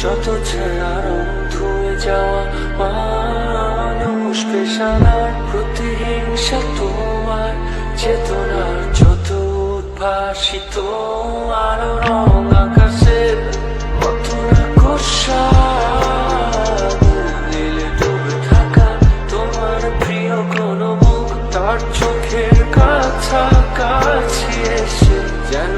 যত ছেঁড়া রং ধুয়ে যাওয়া মানুষ পেশাদার প্রতিহিংসা তোমার চেতনার যত উদ্ভাসিত আরো রং আকাশের কত না কষা নীলে ডুবে থাকা তোমার প্রিয় কোনো মুখ তার চোখের কাছাকাছি এসে যেন